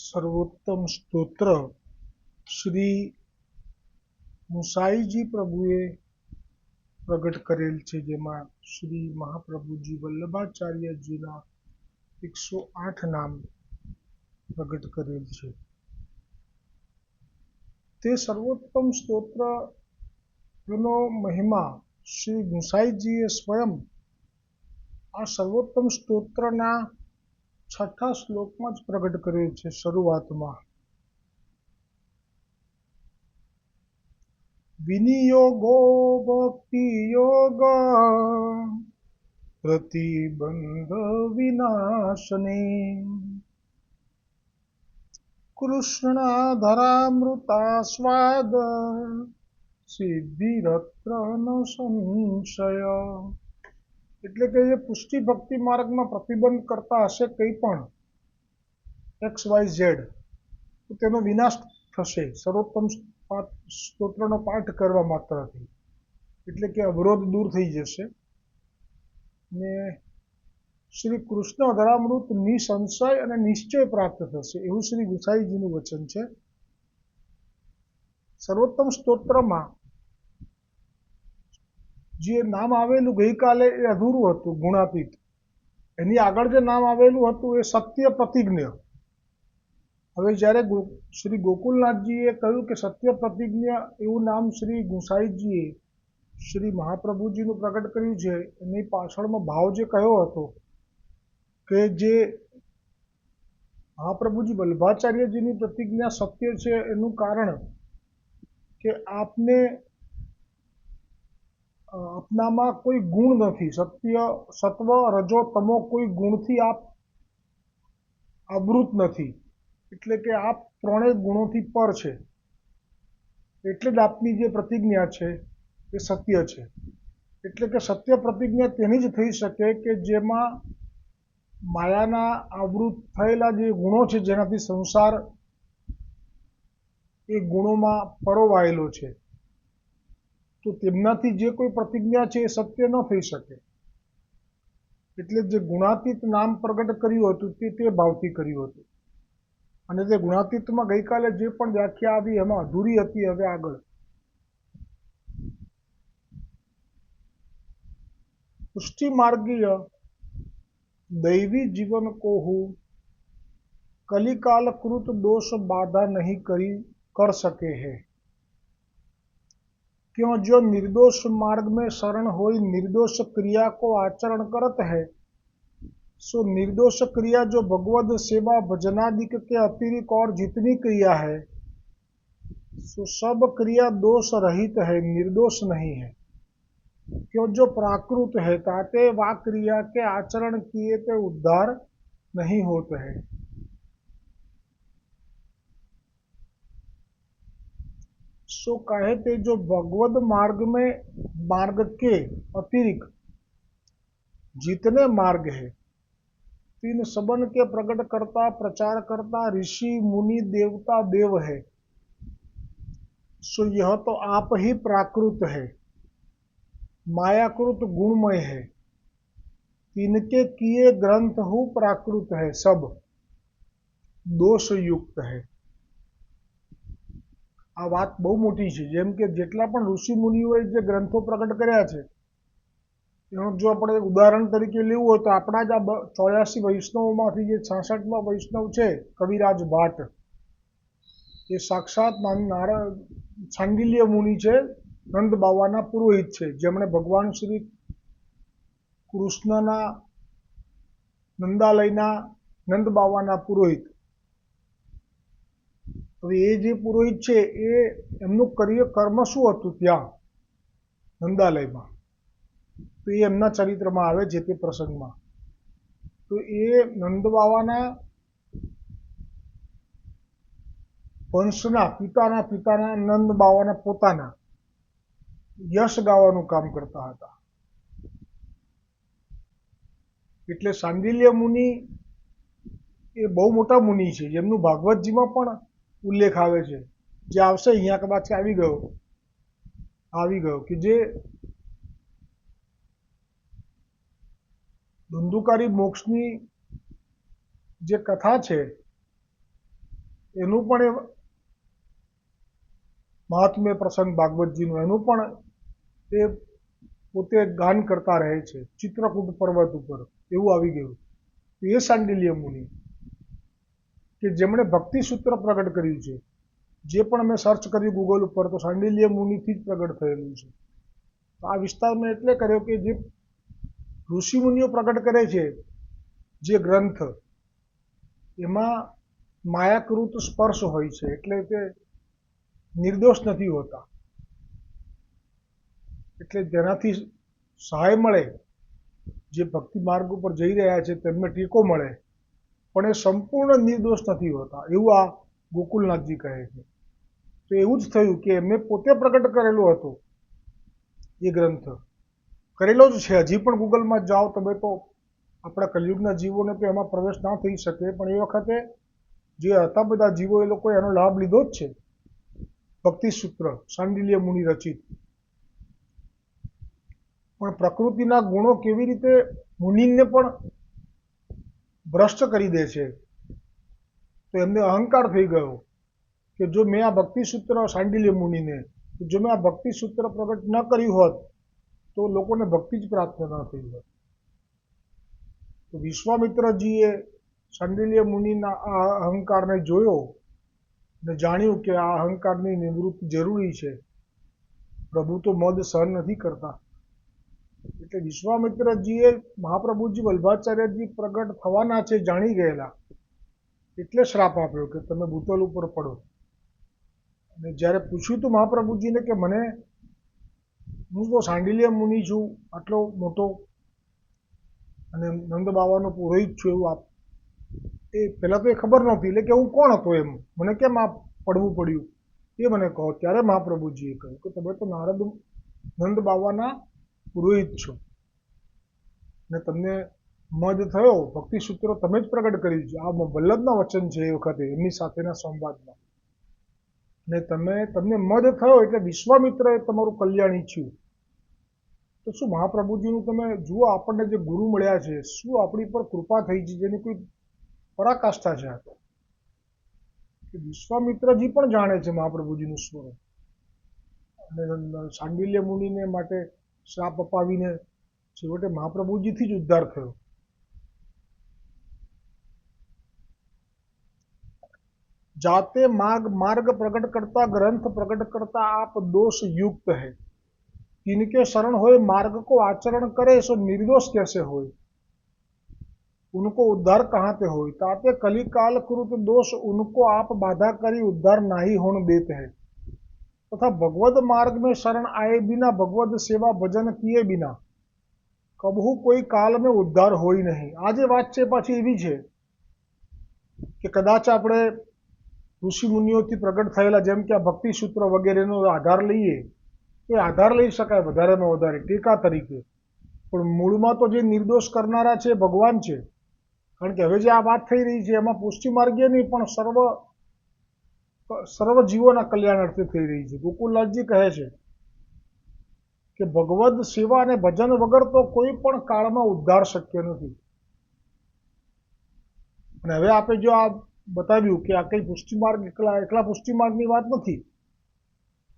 સર્વોત્તમ સ્તોત્ર શ્રી મુસાઈજી પ્રભુએ પ્રગટ કરેલ છે, જેમાં શ્રી મહાપ્રભુજી વલ્લભાચાર્યજીના 108 નામ પ્રગટ કરેલ છે. તે સર્વોત્તમ સ્તોત્રનો મહિમા શ્રી ગુસાઈજીએ સ્વયં આ સર્વોત્તમ સ્તોત્રના 6થા શ્લોકમાં જ પ્રગટ કરેલ છે. શરૂઆતમાં વિનિયોગો ભક્તિ યોગ પ્રતિબંધ વિનાશને કૃષ્ણાધરામૃતા સ્વાદ સિદ્ધિરત્ર ન સંશય. એટલે કે જે પુષ્ટિ ભક્તિ માર્ગમાં પ્રતિબંધ કરતા હશે કંઈ પણ XYZ, તો તેનો વિનાશ થશે સર્વોત્તમ સ્તોત્રનો પાઠ કરવા માત્રથી. એટલે કે અવરોધ દૂર થઈ જશે ને શ્રી કૃષ્ણ અધરામૃત નિસંશય અને નિશ્ચય પ્રાપ્ત થશે, એવું શ્રી ગુસાઈજીનું વચન છે. સર્વોત્તમ સ્તોત્રમાં જે નામ આવેલું ગઈકાલે એ અધૂરું હતું, ગુણાતીત. એની આગળ જે નામ આવેલું હતું એ સત્ય પ્રતિજ્ઞ. હવે જ્યારે શ્રી ગોકુલનાથજીએ કહ્યું કે સત્ય પ્રતિજ્ઞ એવું નામ શ્રી ગુસાઈજીએ શ્રી મહાપ્રભુજીનું પ્રગટ કર્યું છે, એની પાછળનો ભાવ જે કયો હતો કે જે મહાપ્રભુજી વલ્લભાચાર્યજીની પ્રતિજ્ઞા સત્ય છે એનું કારણ કે આપનામાં કોઈ ગુણ નથી. સત્ય, સત્વ, રજો, તમો કોઈ ગુણથી આપ આવૃત નથી. એટલે કે આપ ત્રણેય ગુણોથી પર છે. એટલે જ આપની જે પ્રતિજ્ઞા છે એ સત્ય છે. એટલે કે સત્ય પ્રતિજ્ઞા તેની જ થઈ શકે કે જેમાં માયાના આવૃત થયેલા જે ગુણો છે, જેનાથી સંસાર એ ગુણોમાં પરોવાયેલો છે, તો તેમનાથી જે કોઈ પ્રતિજ્ઞા છે એ સત્ય ન થઈ શકે. એટલે જે ગુણાતીત નામ પ્રગટ કર્યું હતું તે ભાવથી કર્યું હતું. અને તે ગુણાતીતમાં ગઈકાલે જે પણ વ્યાખ્યા આવી એમાં અધૂરી હતી. હવે આગળ પુષ્ટિ માર્ગીય दैवी जीवन को हूँ कलिकाल कृत दोष बाधा नहीं कर सके है. क्यों जो निर्दोष मार्ग में शरण होई निर्दोष क्रिया को आचरण करत है, सो निर्दोष क्रिया जो भगवद सेवा भजनादिक के अतिरिक्त और जितनी क्रिया है, सो सब क्रिया दोष रहित है, निर्दोष नहीं है. क्यों जो प्राकृत है ताते वा क्रिया के आचरण किए ते उद्धार नहीं होते हैं. सो कहे ते जो भगवद मार्ग के अतिरिक्त जितने मार्ग है, तीन सबन के प्रकट करता प्रचार करता ऋषि मुनि देवता देव है, सो यह तो आप ही प्राकृत है, मायाकृत गुणमय है. तिनके किए ग्रंथ हूँ प्राकृत है, सब दोष युक्त है. આ વાત બહુ મોટી છે. જેમ કે જેટલા પણ ઋષિ મુનિઓએ જે ગ્રંથો પ્રગટ કર્યા છે, એનું જો આપણે ઉદાહરણ તરીકે લેવું હોય તો આપણા જ આ 84 વૈષ્ણવોમાંથી જે 66મા વૈષ્ણવ છે કવિરાજ ભાટ, એ સાક્ષાત છાંડિલ્ય મુનિ છે, નંદ બાવાના પુરોહિત છે, જેમણે ભગવાન શ્રી કૃષ્ણના નંદાલયના નંદ બાવાના પુરોહિત. હવે એ જે પુરોહિત છે એ એમનું કર્મ શું હતું ત્યાં નંદાલયમાં, તો એ એમના ચરિત્રમાં આવે છે તે પ્રસંગમાં. તો એ નંદ બાવાના વંશના પિતાના નંદ બાવાના પોતાના યશ ગાવાનું કામ કરતા હતા. એટલે સાંડિલ્ય મુનિ એ બહુ મોટા મુનિ છે, જેમનું ભાગવતજીમાં પણ ઉલ્લેખ આવે છે, જે આવશે અહીંયા કદાચ આવી ગયો કે જે ધુંધુકારી મોક્ષની જે કથા છે એનું પણ એ મહાત્મ્ય પ્રસંગ ભાગવતજીનું એનું પણ એ પોતે ગાન કરતા રહે છે ચિત્રકૂટ પર્વત ઉપર, એવું આવી ગયું. એ શાંડિલ્ય મુનિ કે જેમણે ભક્તિ સૂત્ર પ્રગટ કર્યું છે, જે પણ મેં સર્ચ કર્યું ગૂગલ ઉપર તો શાંડિલ્ય મુનિથી જ પ્રગટ થયેલું છે. આ વિસ્તાર મેં એટલે કર્યો કે જે ઋષિમુનિઓ પ્રગટ કરે છે જે ગ્રંથ, એમાં માયાકૃત સ્પર્શ હોય છે, એટલે તે નિર્દોષ નથી હોતા. એટલે જેનાથી સહાય મળે, જે ભક્તિ માર્ગ ઉપર જઈ રહ્યા છે તેમને ટેકો મળે, પણ એ સંપૂર્ણ નિર્દોષ નથી હોતા, એવું આ ગોકુલનાથજી કહે છે. તો એવું જ થયું કે એમને પોતે પ્રગટ કરેલો હતો એ ગ્રંથ, કરેલો જ છે. હજી પણ ગૂગલમાં જાઓ તમે તો આપણા કલયુગના જીવોને તો એમાં પ્રવેશ ના થઈ શકે, પણ એ વખતે જે હતા બધા જીવો એ લોકોએ એનો લાભ લીધો જ છે. ભક્તિ સૂત્ર શાંડિલ્ય મુનિ રચિત. પણ પ્રકૃતિના ગુણો કેવી રીતે મુનિને પણ ભ્રષ્ટ કરી દે છે, તો એમને અહંકાર થઈ ગયો કે જો મેં આ ભક્તિ સૂત્ર શાંડિલ્ય મુનિને જો મેં આ ભક્તિ સૂત્ર પ્રગટ ન કર્યું હોત તો લોકોને ભક્તિ જ પ્રાપ્ત ન થઈ હોત. તો વિશ્વામિત્રજીએ શાંડિલ્ય મુનિના આ અહંકારને જોયો ને જાણ્યું કે આ અહંકારની નિવૃત્તિ જરૂરી છે. પ્રભુ તો મદ સહન નથી કરતા. એટલે વિશ્વામિત્રજીએ મહાપ્રભુજી વલ્ભાચાર્યજી પ્રગટ થવાના છે જાણી ગયેલા, એટલે શ્રાપ આપ્યો કે તમે ભૂતલ ઉપર પડો. અને જ્યારે પૂછ્યું હતું મહાપ્રભુજીને કે મને, હું તો શાંડિલ્ય મુનિ છું આટલો મોટો અને નંદ બાવાનો પુરોહિત છું, એવું એ પહેલાં તો એ ખબર નહોતી, એટલે કે હું કોણ હતો એમ, મને કેમ આ પડવું પડ્યું એ મને કહો. ત્યારે મહાપ્રભુજીએ કહ્યું કે તમે તો નારદ નંદ બાવાના પુરોહિત છો ને તમને મદ થયો, ભક્તિ સૂત્રો તમે જ પ્રગટ કર્યું છે. આ વલ્લભના વચન છે એ વખતે એમની સાથેના સંવાદમાં. ને તમને મદ થયો એટલે વિશ્વામિત્રએ તમારું કલ્યાણ ઈચ્છ્યું. તો શું મહાપ્રભુજીનું તમે જુઓ, આપણને જે ગુરુ મળ્યા છે, શું આપણી પર કૃપા થઈ છે, જેની કોઈ પરાકાષ્ઠા છે. આ તો વિશ્વામિત્રજી પણ જાણે છે મહાપ્રભુજીનું સ્વરૂપ, અને શાંડિલ્ય મુનિને માટે શ્રાપ અપાવીને છેવટે મહાપ્રભુજીથી જ ઉદ્ધાર થયો. जाते मार्ग प्रकट करता ग्रंथ प्रकट करता आप दोष युक्त है, किनके शरण होए मार्ग को आचरण करे सो निर्दोष कैसे होए, उनको उद्धार कहाते होए, ताते कलिकाल कृत दोष उनको आप बाधा करी उद्धार नाही होने देते हैं, तथा भगवत मार्ग में शरण आए बिना भगवत सेवा भजन किए बिना कबहू कोई काल में उद्धार हो ही नहीं. આ જે વાત છે પાછી એવી છે કે કદાચ આપણે ઋષિ મુનિઓથી પ્રગટ થયેલા જેમ કે આ ભક્તિ સૂત્ર વગેરેનો આધાર લઈએ તો આધાર લઈ શકાય વધારેમાં વધારે ટેકા તરીકે, પણ મૂળમાં તો જે નિર્દોષ કરનારા છે ભગવાન છે. કારણ કે હવે જે આ વાત થઈ રહી છે એમાં પુષ્ટિ માર્ગીય નહીં પણ સર્વ જીવોના કલ્યાણ અર્થે થઈ રહી છે. ગોકુલનાથજી કહે છે કે ભગવદ સેવા અને ભજન વગર તો કોઈ પણ કાળમાં ઉદ્ધાર શક્ય નથી. અને હવે આપણે જો આ બતાવ્યું કે આ કઈ પુષ્ટિ માર્ગ એકલા પુષ્ટિ માર્ગની વાત નથી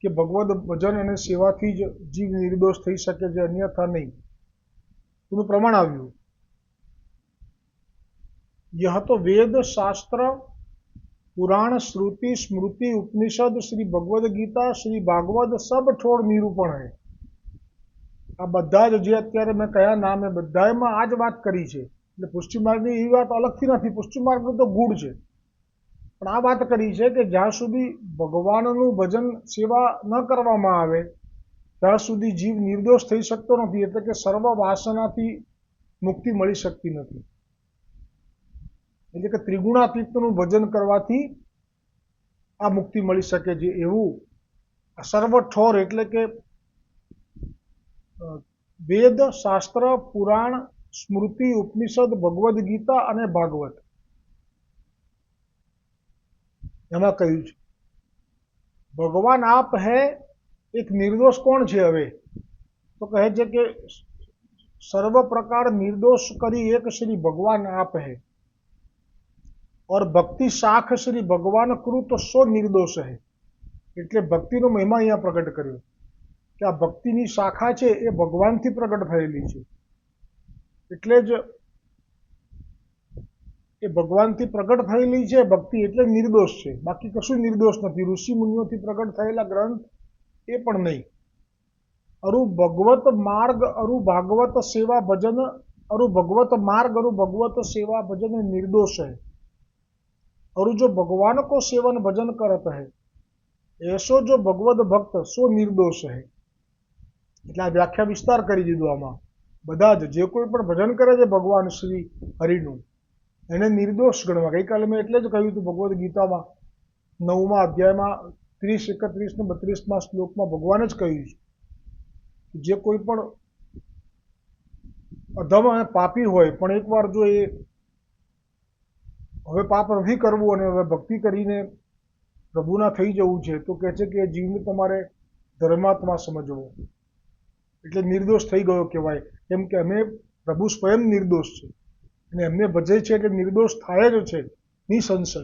કે ભગવદ ભજન અને સેવાથી જ જીવ નિર્દોષ થઈ શકે છે, અન્યથા નહીં. એનું પ્રમાણ આવ્યું. यह तो वेद शास्त्र पुराण श्रुति स्मृति उपनिषद श्री भगवद गीता श्री भागवत सब ठोड़ निरूपण है. આ બધા જ જે અત્યારે મેં કયા નામ એ બધામાં આ જ વાત કરી છે. એટલે પુષ્ટિ માર્ગની એ વાત અલગથી નથી, પુષ્ટિ માર્ગનું તો ગુણ છે, પણ આ વાત કરી છે કે જ્યાં સુધી ભગવાનનું ભજન સેવા ન કરવામાં આવે ત્યાં સુધી જીવ નિર્દોષ થઈ શકતો નથી, એટલે કે સર્વ વાસનાથી મુક્તિ મળી શકતી નથી. એટલે કે ત્રિગુણાતીતનું ભજન કરવાથી આ મુક્તિ મળી શકે છે. એવું સર્વ ઠોર એટલે કે વેદ શાસ્ત્ર પુરાણ સ્મૃતિ ઉપનિષદ ભગવદ ગીતા અને ભાગવત એમાં કહ્યું છે. ભગવાન આપ હે, એક નિર્દોષ કોણ છે હવે તો કહે છે કે સર્વ પ્રકાર નિર્દોષ કરી એક શ્રી ભગવાન આપ હે, और भक्ति शाख श्री भगवान कृत सो निर्दोष है। એટલે ભક્તિનો મહિમા અહીંયા પ્રગટ કર્યો કે આ ભક્તિની શાખા છે એ ભગવાનથી પ્રગટ થયેલી છે, એટલે જ એ ભગવાનથી પ્રગટ થયેલી છે ભક્તિ, એટલે નિર્દોષ છે, બાકી કશું નિર્દોષ નથી. ઋષિ મુનિઓથી પ્રગટ થયેલા ગ્રંથ એ પણ નહીં. અરુ ભગવત માર્ગ અરુ ભાગવત સેવા ભજન अरु भगवत मार्ग अरु भगवत सेवा भजन निर्दोष है। और जो भगवान को सेवन भजन करत है ऐसो जो भगवत भक्त सो निर्दोष है। એટલે આ વ્યાખ્યા વિસ્તાર કરી દીધું. આમાં બધા જ જે કોઈ પણ ભજન કરે છે ભગવાન શ્રી હરિનું એને નિર્દોષ ગણવા. ગઈકાલે મેં એટલે જ કહ્યું હતું ભગવદ્ ગીતામાં 9મા અધ્યાયમાં 30, 31 ને 32માં શ્લોકમાં ભગવાને જ કહ્યું છે જે કોઈ પણ અધમ અને પાપી હોય પણ એકવાર જો એ હવે પાપ નથી કરવું અને હવે ભક્તિ કરીને પ્રભુના થઈ જવું છે તો કહે છે કે એ જીવને તમારે ધર્માત્મા સમજવો, એટલે નિર્દોષ થઈ ગયો કહેવાય. કેમ કે અમે પ્રભુ સ્વયં નિર્દોષ છે અને એમને ભજે છે એટલે નિર્દોષ થાય જ છે નિસંશય.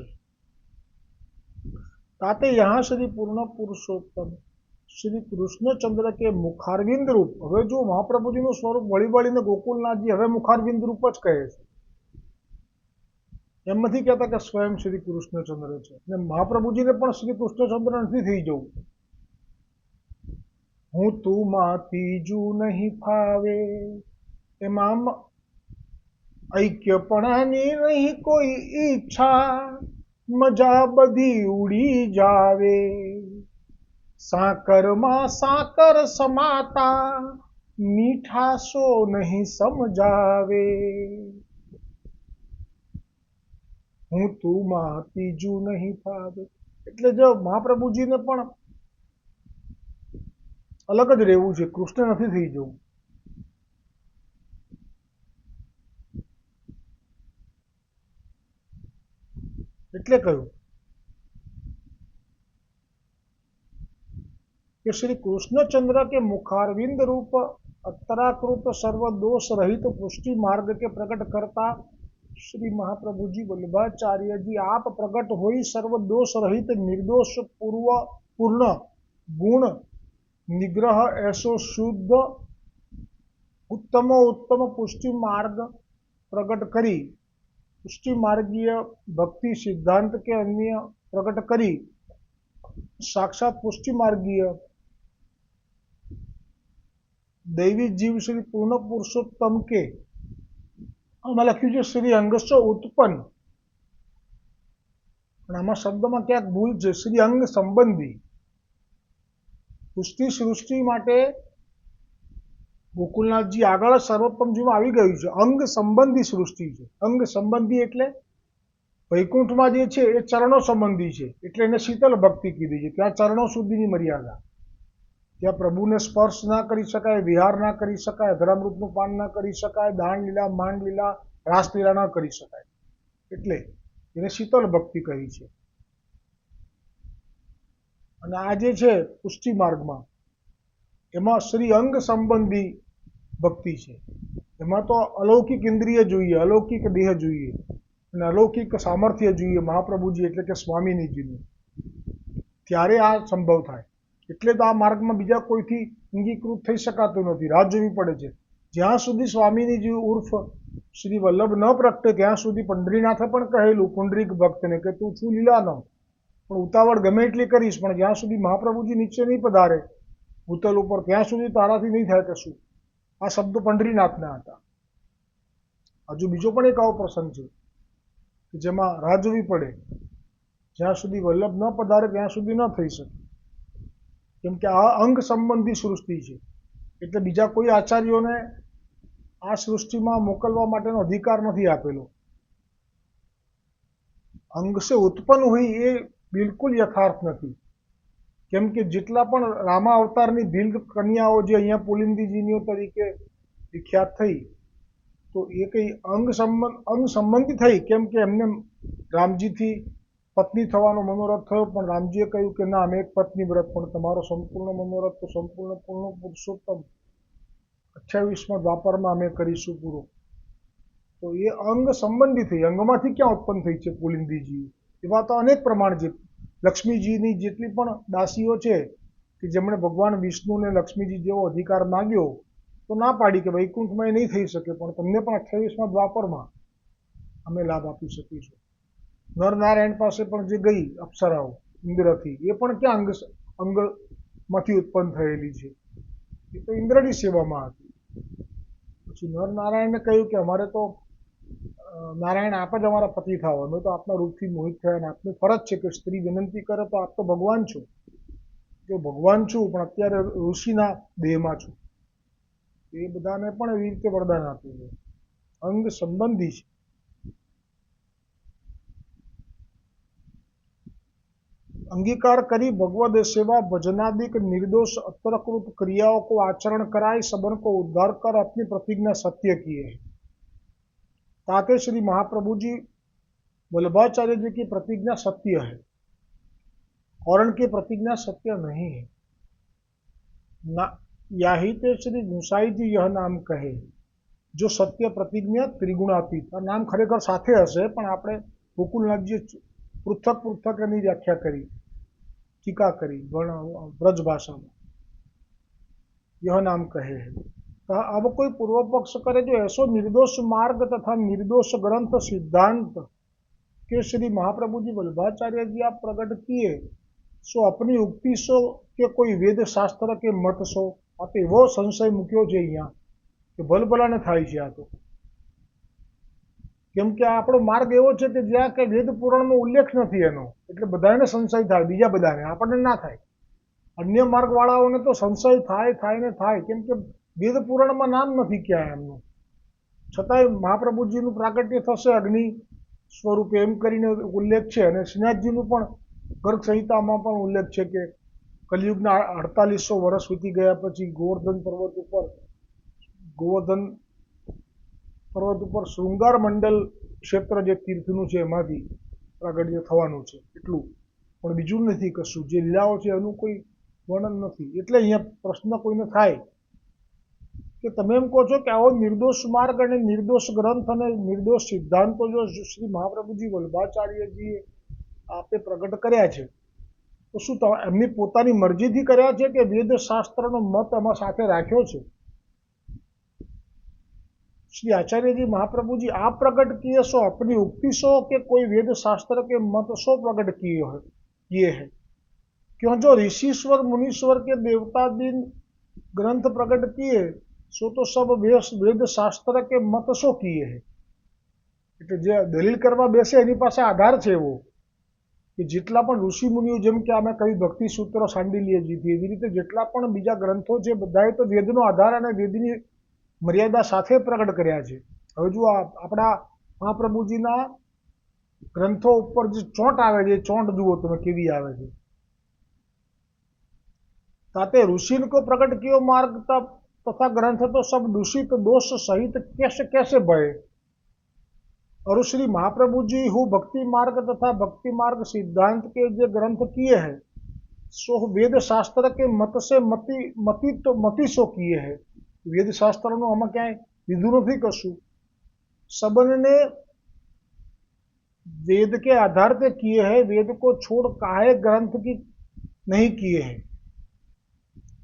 ताते यहाँ श्री पूर्ण पुरुषोत्तम श्री कृष्णचंद्र के मुखारविंद रूप, હવે જો મહાપ્રભુજીનું સ્વરૂપ વળી વળીને ગોકુલનાથજી હવે મુખારવિંદ રૂપ જ કહે છે, એમ નથી કહેતા કે સ્વયં શ્રી કૃષ્ણચંદ્ર છે. અને મહાપ્રભુજીને પણ શ્રી કૃષ્ણચંદ્ર નથી થઈ જવું. હું તું ત્રીજું નહીં ફાવે, એમાં ઐક્યપણાની નહીં કોઈ ઈચ્છા, મજા બધી ઉડી જાવે, સાકરમાં સાકર સમાતા મીઠાશો નહીં સમજાવે. હું તું ત્રીજું નહીં ફાવે, એટલે જો મહાપ્રભુજીને પણ અલગ જ રહેવું છે, કૃષ્ણ નથી થઈ જવું. એટલે કહ્યું कि श्री कृष्णचंद्र के मुखारविंद रूप अत्तराकृत सर्व दोष रहित पुष्टि मार्ग के प्रकट करता श्री महाप्रभु जी वल्लभाचार्य जी आप प्रकट होई सर्व दोष रहित निर्दोष पूर्ण गुण निग्रह ऐसो शुद्ध उत्तम उत्तम पुष्टि मार्ग प्रकट करी, पुष्टि मार्गीय भक्ति सिद्धांत के अन्य प्रकट करी, साक्षात पुष्टि मार्गीय दैवी जीव श्री पूर्ण पुरुषोत्तम के आम लख्यू है श्री अंगस्थ उत्पन्न, आम शब्द में क्या भूल है, श्री अंग संबंधी पुष्टि सृष्टि माटे गोकुलनाथजी आगळ सर्वोत्तमजी में आई गयु है. अंग संबंधी सृष्टि है. अंग संबंधी एटले वैकुंठ में जे छे ए चरणों संबंधी है, एटले एने शीतल भक्ति कीधी है. त्या चरणों सुधीनी मर्यादा, त्या प्रभु ने स्पर्श ना करी शकाय, विहार ना करी शकाय, धरामृतનું પાન ના કરી શકાય, દાન લીલા માંડ લીલા રાસલીલા ના કરી શકાય, એટલે એને શીતલ ભક્તિ કહી છે. અને આ જે છે પુષ્ટિ માર્ગમાં એમાં શ્રી અંગ સંબંધી ભક્તિ છે. એમાં તો અલૌકિક ઇન્દ્રિય જોઈએ, અલૌકિક દેહ જોઈએ અને અલૌકિક સામર્થ્ય જોઈએ મહાપ્રભુજી એટલે કે સ્વામીજીનું, ત્યારે આ સંભવ થાય. એટલે તો આ માર્ગમાં બીજા કોઈથી અંગીકૃત થઈ શકાતું નથી, રાહ જોવી પડે છે. જ્યાં સુધી સ્વામીજી ઉર્ફ શ્રી વલ્લભ ન પ્રગટે ત્યાં સુધી પંઢરીનાથે પણ કહેલું પુંડરીક ભક્તને કે તું છું લીલાનો, પણ ઉતાવળ ગમે એટલી કરીશ પણ જ્યાં સુધી મહાપ્રભુજી નીચે નહીં પધારે ભૂતલ ઉપર ત્યાં સુધી તારાથી નહીં થાય કશું. આ શબ્દો પંઢરીનાથના હતા. હજુ બીજો પણ એક આવો પ્રસંગ છે કે જેમાં રાહ જોવી પડે, જ્યાં સુધી વલ્લભ ન પધારે ત્યાં સુધી ન થઈ શકે. કેમ કે આ અંગ સંબંધી સૃષ્ટિ છે, એટલે બીજા કોઈ આચાર્યોને આ સૃષ્ટિમાં મોકલવા માટેનો અધિકાર નથી આપેલો. અંગ સે ઉત્પન્ન હોય એ બિલકુલ યથાર્થ નથી. કેમ કે જેટલા પણ રામા અવતારની ભીલ કન્યાઓ જે અહીંયા પુલિંદીજીનીઓ તરીકે વિખ્યાત થઈ, તો એ કઈ અંગ સંબંધી થઈ. કેમ કે એમને રામજીથી પત્ની થવાનો મનોરથ થયો, પણ રામજીએ કહ્યું કે ના અમે એક પત્ની વ્રત, પણ તમારો સંપૂર્ણ મનોરથ તો સંપૂર્ણ પૂર્ણ પુરુષોત્તમ 28મા દ્વાપરમાં અમે કરીશું પૂરો. તો એ અંગ સંબંધી થઈ, અંગમાંથી ક્યાં ઉત્પન્ન થઈ છે પુલિંદીજી? એવા તો અનેક પ્રમાણ છે. લક્ષ્મીજીની જેટલી પણ દાસીઓ છે કે જેમણે ભગવાન વિષ્ણુને લક્ષ્મીજી જેવો અધિકાર માગ્યો તો ના પાડી કે વૈકુંઠમાં એ નહીં થઈ શકે, પણ તમને પણ 28મા દ્વાપરમાં અમે લાભ આપી શકીશું. નરનારાયણ પાસે પણ જે ગઈ અપ્સરાઓ ઇન્દ્રથી, એ પણ ક્યાં અંગમાંથી ઉત્પન્ન થયેલી છે? એ તો ઇન્દ્રની સેવામાં હતી. પછી નરનારાયણને કહ્યું કે અમારે તો નારાયણ આપ જ અમારા પતિ થાવ, અમે તો આપના રૂપથી મોહિત થયા અને આપની ફરજ છે કે સ્ત્રી વિનંતી કરે તો આપ તો ભગવાન છો. જો ભગવાન છું પણ અત્યારે ઋષિના દેહમાં છું. એ બધાને પણ એવી રીતે વરદાન આપ્યું છે. અંગ સંબંધી છે. अंगीकार करी भगवद सेवा भजनादिक निर्दोष अतरकृत क्रियाओं को आचरण कराए सबन को उद्धार कर अपनी प्रतिज्ञा सत्य किए है। ताते श्री महाप्रभु जी वल्लभाचार्य जी की प्रतिज्ञा सत्य है और उनकी प्रतिज्ञा सत्य नहीं है। याही ते श्री गुसाई जी यह नाम कहे जो सत्य प्रतिज्ञा त्रिगुणातीत। नाम खरेखर साथे हशे पण आपणे गोकुलनाथजी पृथक पृथक एनी व्याख्या करी, टीका करी ब्रज भाषा में। यह नाम कहे है। अब कोई पूर्व पक्ष करे जो ऐसो निर्दोष मार्ग तथा निर्दोष ग्रंथ सिद्धांत के श्री महाप्रभु जी वल्लभाचार्य जी आप प्रकट किए सो अपनी उक्ति सो के कोई वेद शास्त्र के मत सो। आप एवो संशय मूक्यो छे अहींया के भलभलाने थाय छे। आ तो केम के आपणो मार्ग एवो छे के ज्यां के वेद पुराण में उल्लेख नथी एनो એટલે બધાને સંશય થાય, બીજા બધાને, આપણને ના થાય। अन्य मार्ग वाळाओने तो संशय थाय ने थाय केम के वेद पुराणमां नाम नथी क्यांय एमनुं। छतांय महाप्रभुजीनुं प्राकट्य थशे अग्नि स्वरूपे एम करीने उल्लेख छे। अने श्रीनाथजीनुं पण गर्ग संहितामां पण उल्लेख छे के कलियुगना 4800 वर्ष वीती गया पछी गोवर्धन पर्वत उपर शृंगार मंडल क्षेत्र जे तीर्थनुं छे एमांथी प्रागट्य थवानुं छे એટલું, પણ બીજું નથી કશું। જે લીલાઓ છે એનું કોઈ વર્ણન નથી। એટલે અહીંયા પ્રશ્ન કોઈને થાય કે તમે એમ કહો છો કે આવો નિર્દોષ માર્ગ અને નિર્દોષ ગ્રંથ અને નિર્દોષ સિદ્ધાંતો જો શ્રી મહાપ્રભુજી વલ્લભાચાર્યજીએ આપે પ્રગટ કર્યા છે તો શું એમની પોતાની મરજીથી કર્યા છે કે વેદ શાસ્ત્રનો મત આમાં સાથે રાખ્યો છે? श्री आचार्य जी महाप्रभु जी आप प्रकट किए सो अपनी उक्ति सो के कोई वेद शास्त्र के मत सो प्रकट किए है। क्यों जो ऋषिश्वर मुनीश्वर के देवतादीन ग्रंथ प्रकट किए सो तो सब वेद शास्त्र के मत सो किए है। એટલે જે દલીલ કરવા બેસે એની પાસે આધાર છે એવો કે જેટલા પણ ઋષિ મુનિઓ, જેમ કે અમે કહ્યું ભક્તિ સૂત્રો સાંડિલ્યજીથી, એવી રીતે જેટલા પણ બીજા ગ્રંથો છે બધાએ તો વેદનો આધાર અને વેદની મર્યાદા સાથે પ્રગટ કર્યા છે। હવે જો આપણા મહાપ્રભુજીના ગ્રંથો ઉપર જે ચોંટ આવે છે, ચોંટ જુઓ તમે કેવી આવે છે। ताते ऋषि को प्रकट कियो मार्ग तथा ग्रंथ तो सब दूषित दोष सहित कैसे भये। और श्री महाप्रभु जी हु भक्ति मार्ग तथा भक्ति मार्ग सिद्धांत के जो ग्रंथ किए हैं सो वेद शास्त्र के मत से मति सो किए हैं। वेद शास्त्र नो आमां क्यांय लीधुं नथी कशुं। सबने वेद के आधार पे किए हैं, वेद को छोड़ काहे ग्रंथ की नहीं किए हैं।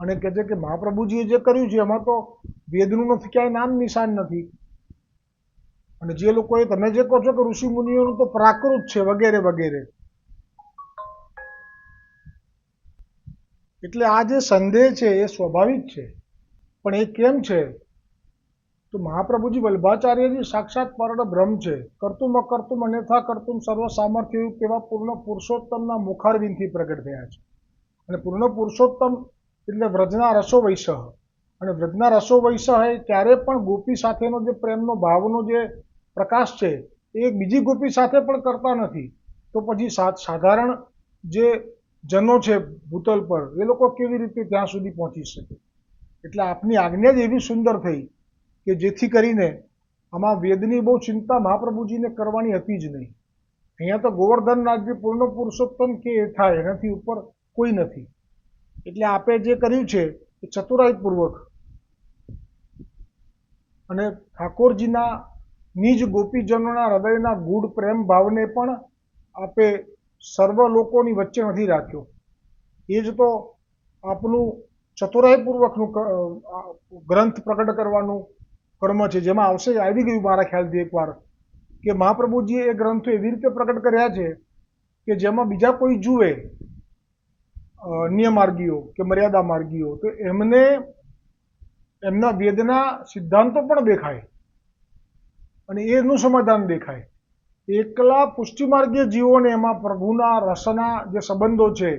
અને કહે છે કે મહાપ્રભુજીએ જે કર્યું છે એમાં તો વેદનું નથી, ક્યાંય નામ નિશાન નથી। અને જે લોકોએ તમે જે કહો છો કે ઋષિ મુનિઓનું તો પ્રાકૃત છે વગેરે વગેરે, એટલે આ જે સંદેહ છે એ સ્વાભાવિક છે। પણ એ કેમ છે તો મહાપ્રભુજી વલ્લભાચાર્યજી સાક્ષાત પરમ બ્રહ્મ છે। કર્તુમ અકર્તુમ અન્યથા કર્તુમ સર્વ સામર્થ્ય તેવા પૂર્ણ પુરુષોત્તમના મુખારવિંદથી પ્રગટ થયા છે। અને પૂર્ણ પુરુષોત્તમ એટલે વ્રજના રસો વૈસહ, અને વ્રજના રસો વૈસહ એ ત્યારે પણ ગોપી સાથેનો જે પ્રેમનો ભાવનો જે પ્રકાશ છે એ બીજી ગોપી સાથે પણ કરતા નથી। તો પછી સાધારણ જે જનો છે ભૂતલ પર એ લોકો કેવી રીતે ત્યાં સુધી પહોંચી શકે? એટલે આપની આજ્ઞા જ એવી સુંદર થઈ કે જેથી કરીને આમાં વેદની બહુ ચિંતા મહાપ્રભુજીને કરવાની હતી જ નહીં। અહીંયા તો ગોવર્ધનનાથજી પૂર્ણ પુરુષોત્તમ કે એ થાય, એનાથી ઉપર કોઈ નથી। એટલે આપે જે કર્યું છે એ ચતુરાઈપૂર્વક અને ઠાકોરજીના નિજ ગોપીજનોના હૃદયના ગૂઢ પ્રેમ ભાવને પણ આપે સર્વ લોકોની વચ્ચે નથી રાખ્યો. એ જ તો આપનું ચતુરાઈપૂર્વકનું ગ્રંથ પ્રગટ કરવાનું કર્મ છે, જેમાં આવી ગયું મારા ખ્યાલથી એકવાર કે મહાપ્રભુજીએ એ ગ્રંથો એવી રીતે પ્રગટ કર્યા છે કે જેમાં બીજા કોઈ જુએ અન્ય માર્ગીઓ કે મર્યાદા માર્ગીઓ તો એમને એમના વેદના સિદ્ધાંતો પણ દેખાય અને એનું સમાધાન દેખાય. એકલા પુષ્ટિમાર્ગીય જીવોને એમાં પ્રભુના રસના જે સંબંધો છે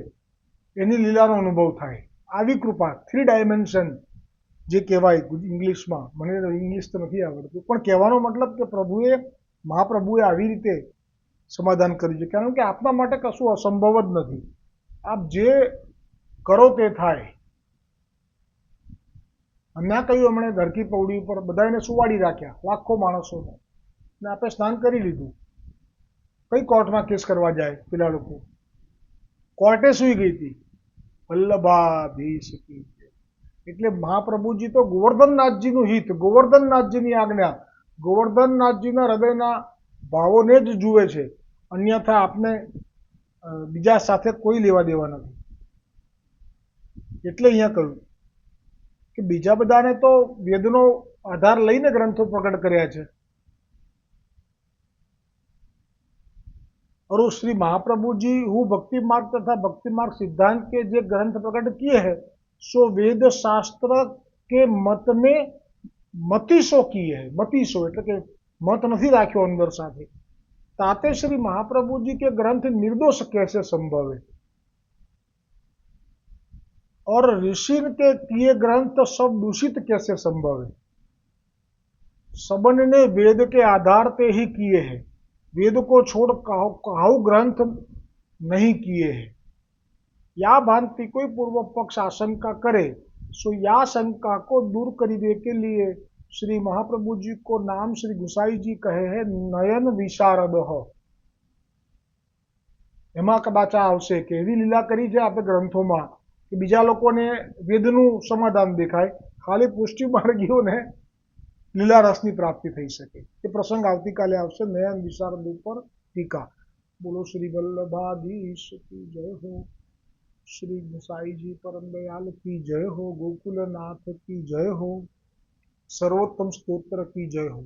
એની લીલાનો અનુભવ થાય. આવી કૃપા 3 ડાયમેન્શન જે કહેવાય ઇંગ્લિશમાં, મને ઇંગ્લિશ તો નથી આવડતું, પણ કહેવાનો મતલબ કે મહાપ્રભુએ આવી રીતે સમાધાન કર્યું છે, કારણ કે આપના માટે કશું અસંભવ જ નથી. આપ જે કરો તે થાય. હમણાં કહ્યું, હમણાં ધરતી પૌડી ઉપર બધાને સુવાડી રાખ્યા, લાખો માણસોને, ને આપણે સ્નાન કરી લીધું. કઈ કોર્ટમાં કેસ કરવા જાય પેલા લોકો? કોર્ટે સુઈ ગઈ હતી. વલ્લભાધીશ કી જય. એટલે મહાપ્રભુજી તો ગોવર્ધનનાથજીનું હિત, ગોવર્ધનનાથજીની આજ્ઞા, ગોવર્ધનનાથજીના હૃદયના ભાવોને જ જુએ છે. અન્યથા આપને બીજા સાથે કોઈ લેવા દેવા નથી. એટલે અહીંયા કહ્યું કે બીજા બધાને તો વેદનો આધાર લઈને ગ્રંથો પ્રગટ કર્યા છે, और श्री महाप्रभु जी हूँ भक्ति मार्ग तथा भक्ति मार्ग सिद्धांत के जो ग्रंथ प्रकट किए हैं सो वेद शास्त्र के मत में मतीसो किए है. मतीसो એટલે કે મત નથી રાખ્યો અંદર સાથે. ताते श्री महाप्रभु जी के ग्रंथ निर्दोष कैसे संभव है और ऋषि के किए ग्रंथ सब दूषित कैसे संभव है. सबन ने वेद के आधार पे ही किए हैं, वेद को छोड़ काहू ग्रंथ नहीं किए हैं. या भांति कोई पूर्व पक्ष आशंका करे सो या शंका को दूर करने के लिए श्री महाप्रभु जी को नाम श्री गुसाई जी कहे हैं नयन विशारद हो. એમાં કદાચ આવશે કે એવી લીલા કરી છે આપણે ગ્રંથોમાં કે બીજા લોકોને વેદનું સમાધાન દેખાય, ખાલી પુષ્ટિ માર્ગીઓને લીલા રસની પ્રાપ્તિ થઈ શકે. એ પ્રસંગ આવતીકાલે આવશે. નયન વિશારદ ઉપર ટીકા. બોલો શ્રી વલ્લભાધીશ કી જય હો, श्री गुसाई जी परम दयाल की जय हो, गोकुलनाथ की जय हो, सर्वोत्तम स्तोत्र की जय हो.